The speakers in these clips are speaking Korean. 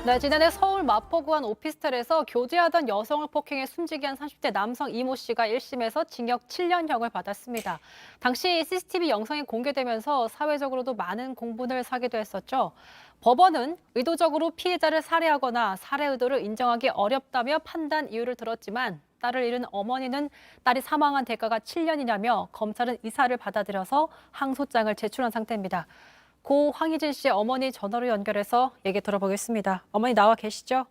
네, 지난해 서울 마포구 한 오피스텔에서 교제하던 여성을 폭행해 숨지게 한 30대 남성 이모 씨가 1심에서 징역 7년형을 받았습니다. 당시 CCTV 영상이 공개되면서 사회적으로도 많은 공분을 사기도 했었죠. 법원은 의도적으로 피해자를 살해하거나 살해 의도를 인정하기 어렵다며 판단 이유를 들었지만 딸을 잃은 어머니는 딸이 사망한 대가가 7년이냐며 검찰은 이사를 받아들여서 항소장을 제출한 상태입니다. 고 황희진 씨의 어머니 전화로 연결해서 얘기 들어보겠습니다. 어머니 나와 계시죠?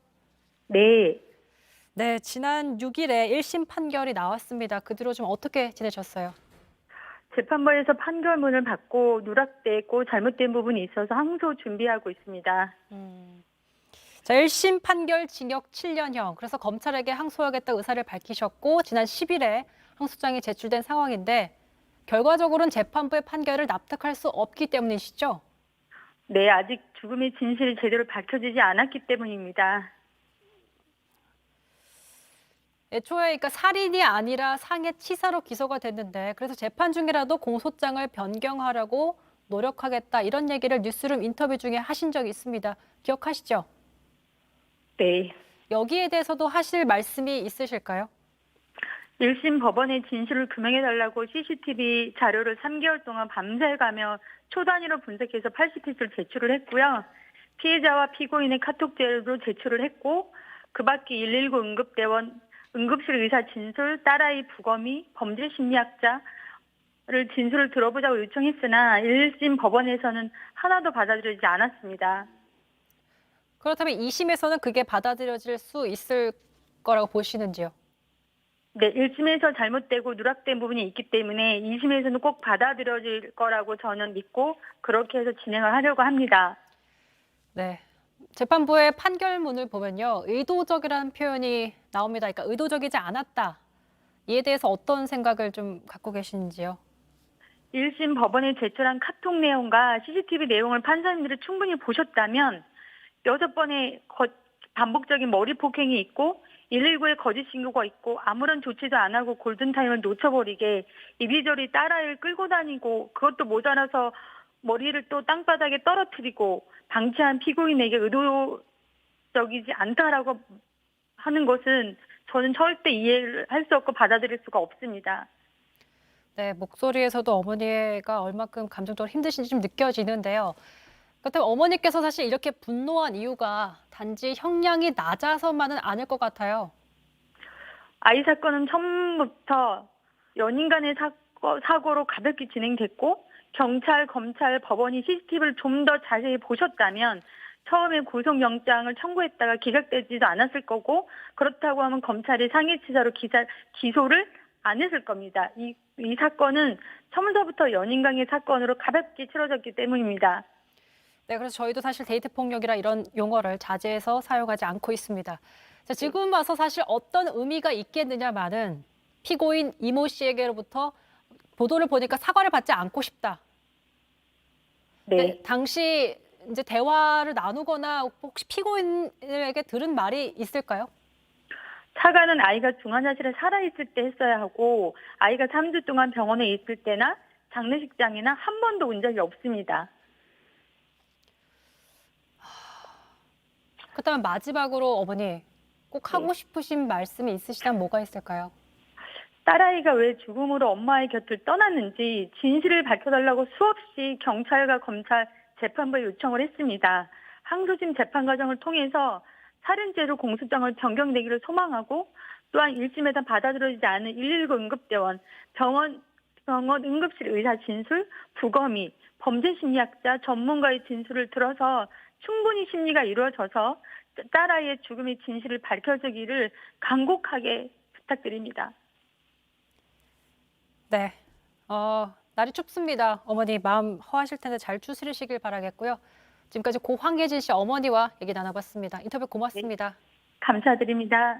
네. 네, 지난 6일에 1심 판결이 나왔습니다. 그 뒤로 좀 어떻게 지내셨어요? 재판부에서 판결문을 받고 누락됐고 잘못된 부분이 있어서 항소 준비하고 있습니다. 자, 1심 판결 징역 7년형. 그래서 검찰에게 항소하겠다 의사를 밝히셨고 지난 10일에 항소장이 제출된 상황인데 결과적으로는 재판부의 판결을 납득할 수 없기 때문이시죠? 네, 아직 죽음의 진실이 제대로 밝혀지지 않았기 때문입니다. 애초에 그러니까 살인이 아니라 상해치사로 기소가 됐는데 그래서 재판 중이라도 공소장을 변경하려고 노력하겠다 이런 얘기를 뉴스룸 인터뷰 중에 하신 적이 있습니다. 기억하시죠? 네. 여기에 대해서도 하실 말씀이 있으실까요? 1심 법원의 진실을 규명해달라고 CCTV 자료를 3개월 동안 밤새 가며 초 단위로 분석해서 80피스를 제출을 했고요. 피해자와 피고인의 카톡 자료도 제출을 했고 그 밖에 119 응급대원, 응급실 의사 진술, 딸아이 부검의, 범죄심리학자를 진술을 들어보자고 요청했으나 1심 법원에서는 하나도 받아들이지 않았습니다. 그렇다면 2심에서는 그게 받아들여질 수 있을 거라고 보시는지요? 네, 1심에서 잘못되고 누락된 부분이 있기 때문에 2심에서는 꼭 받아들여질 거라고 저는 믿고 그렇게 해서 진행을 하려고 합니다. 네. 재판부의 판결문을 보면요. 의도적이라는 표현이 나옵니다. 그러니까 의도적이지 않았다. 이에 대해서 어떤 생각을 좀 갖고 계시는지요? 1심 법원에 제출한 카톡 내용과 CCTV 내용을 판사님들이 충분히 보셨다면 6번의 반복적인 머리 폭행이 있고 119에 거짓 신고가 있고 아무런 조치도 안 하고 골든타임을 놓쳐버리게 이리저리 딸아이를 끌고 다니고 그것도 모자라서 머리를 또 땅바닥에 떨어뜨리고 방치한 피고인에게 의도적이지 않다라고 하는 것은 저는 절대 이해를 할 수 없고 받아들일 수가 없습니다. 네, 목소리에서도 어머니가 얼마큼 감정적으로 힘드신지 좀 느껴지는데요. 그렇다면 어머니께서 사실 이렇게 분노한 이유가 단지 형량이 낮아서만은 아닐 것 같아요. 아이 사건은 처음부터 연인 간의 사고로 가볍게 진행됐고 경찰, 검찰, 법원이 CCTV를 좀 더 자세히 보셨다면 처음에 구속영장을 청구했다가 기각되지도 않았을 거고 그렇다고 하면 검찰이 상해치사로 기소를 안 했을 겁니다. 이 사건은 처음서부터 연인 간의 사건으로 가볍게 치러졌기 때문입니다. 네, 그래서 저희도 사실 데이트 폭력이라 이런 용어를 자제해서 사용하지 않고 있습니다. 자, 네. 지금 와서 사실 어떤 의미가 있겠느냐마는 피고인 이모 씨에게로부터 보도를 보니까 사과를 받지 않고 싶다. 네. 근데 당시 이제 대화를 나누거나 혹시 피고인에게 들은 말이 있을까요? 사과는 아이가 중환자실에 살아있을 때 했어야 하고 아이가 3주 동안 병원에 있을 때나 장례식장이나 한 번도 온 적이 없습니다. 그렇다면 마지막으로 어머니 꼭 네. 하고 싶으신 말씀이 있으시다면 뭐가 있을까요? 딸아이가 왜 죽음으로 엄마의 곁을 떠났는지 진실을 밝혀달라고 수없이 경찰과 검찰, 재판부에 요청을 했습니다. 항소심 재판 과정을 통해서 살인죄로 공소장을 변경되기를 소망하고 또한 1심에서 받아들여지지 않은 119 응급대원, 병원 응급실 의사 진술, 부검의, 범죄심리학자 전문가의 진술을 들어서 충분히 심리가 이루어져서 딸아이의 죽음의 진실을 밝혀주기를 간곡하게 부탁드립니다. 네. 날이 춥습니다. 어머니 마음 허하실 텐데 잘 추스리시길 바라겠고요. 지금까지 고 황예진 씨 어머니와 얘기 나눠봤습니다. 인터뷰 네, 고맙습니다. 감사드립니다.